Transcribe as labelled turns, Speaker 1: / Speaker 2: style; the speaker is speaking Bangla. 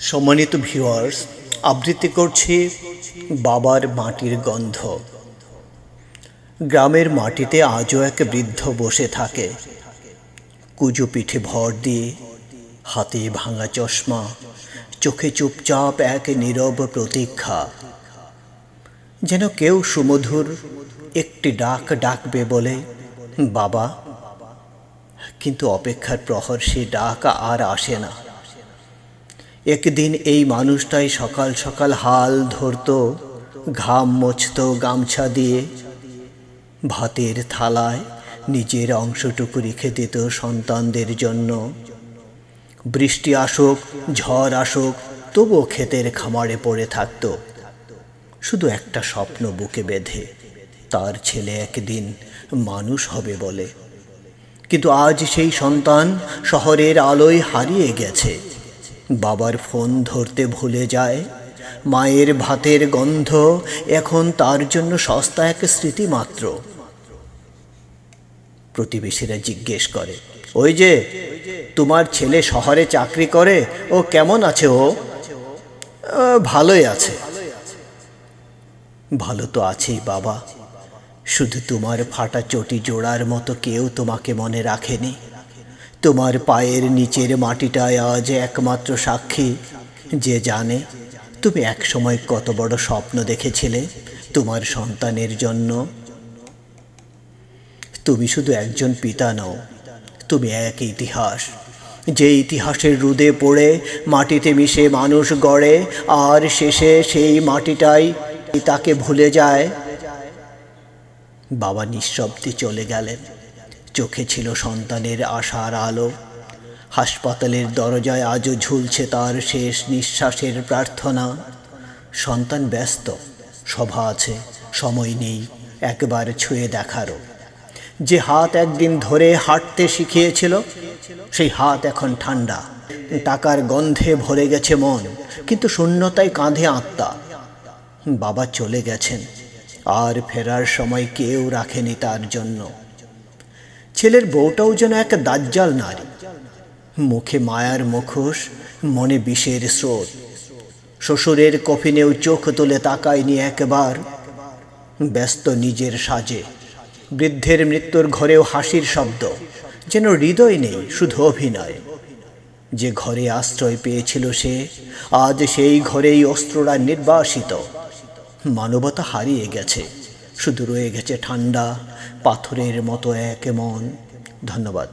Speaker 1: সম্মানিত ভিউয়ার্স, আবৃত্তি করছি বাবার মাটির গন্ধ। গ্রামের মাটিতে আজও এক বৃদ্ধ বসে থাকে, কুজো পিঠে ভর দিয়ে, হাতে ভাঙা চশমা, চোখে চুপচাপ এক নীরব প্রতীক্ষা। যেন কেউ সুমধুর একটি ডাক ডাকবে বলে বাবা, কিন্তু অপেক্ষার প্রহর সে ডাক আর আসে না। একদিন এই মানুষটাই সকাল সকাল হাল ধরত, ঘাম মুছত গামছা দিয়ে, ভাতের থালায় নিজের অংশটুকু রেখে দিত সন্তানদের জন্য। বৃষ্টি আসুক, ঝড় আসুক, তবুও ক্ষেতের খামারে পড়ে থাকত, শুধু একটা স্বপ্ন বুকে বেঁধে, তার ছেলে একদিন মানুষ হবে বলে। কিন্তু আজ সেই সন্তান শহরের আলোয় হারিয়ে গেছে। বাবার ফোন ধরতে ভুলে যায়, মায়ের ভাতের গন্ধ এখন তার জন্য সস্তা এক স্মৃতি মাত্র। প্রতিবেশীরা জিজ্ঞেস করে, ওই যে তোমার ছেলে শহরে চাকরি করে, ও কেমন আছে? ও ভালোই আছে। ভালো তো আছেই বাবা, শুধু তোমার ফাটা চটি জোড়ার মতো কেউ তোমাকে মনে রাখেনি। তোমার পায়ের নিচের মাটিটাই আজ একমাত্র সাক্ষী, যে জানে তুমি একসময় কত বড় স্বপ্ন দেখেছিলে তোমার সন্তানের জন্য। তুমি শুধু একজন পিতা নও, তুমি এক ইতিহাস, যে ইতিহাসের রোদে পড়ে মাটিতে মিশে মানুষ গড়ে, আর শেষে সেই মাটিটাই তাকে ভুলে যায়। বাবা নিঃশব্দে চলে গেলেন, চোখে ছিল সন্তানের আশার আলো। হাসপাতালের দরজায় আজও ঝুলছে তার শেষ নিঃশ্বাসের প্রার্থনা। সন্তান ব্যস্ত, সভা আছে, সময় নেই একবার ছুঁয়ে দেখারও। যে হাত একদিন ধরে হাঁটতে শিখিয়েছিল, সেই হাত এখন ঠান্ডা। টাকার গন্ধে ভরে গেছে মন, কিন্তু শূন্যতায় কাঁধে আত্মা। বাবা চলে গেছেন, আর ফেরার সময় কেউ রাখেনি তার জন্য। ছেলের বউটাও যেন এক দাজ্জাল নারী, মুখে মায়ার মুখোশ, মনে বিষের স্রোত। শ্বশুরের কফিনেও চোখ তুলে তাকায়নি একবার, ব্যস্ত নিজের সাজে। বৃদ্ধের মৃত্যুর ঘরেও হাসির শব্দ, যেন হৃদয় নেই, শুধু অভিনয়। যে ঘরে আশ্রয় পেয়েছিল সে, আজ সেই ঘরেই অস্ত্ররা নির্বাসিত। মানবতা হারিয়ে গেছে, শুধু রয়ে গেছে ঠান্ডা পাথরের মতো এক মন। ধন্যবাদ।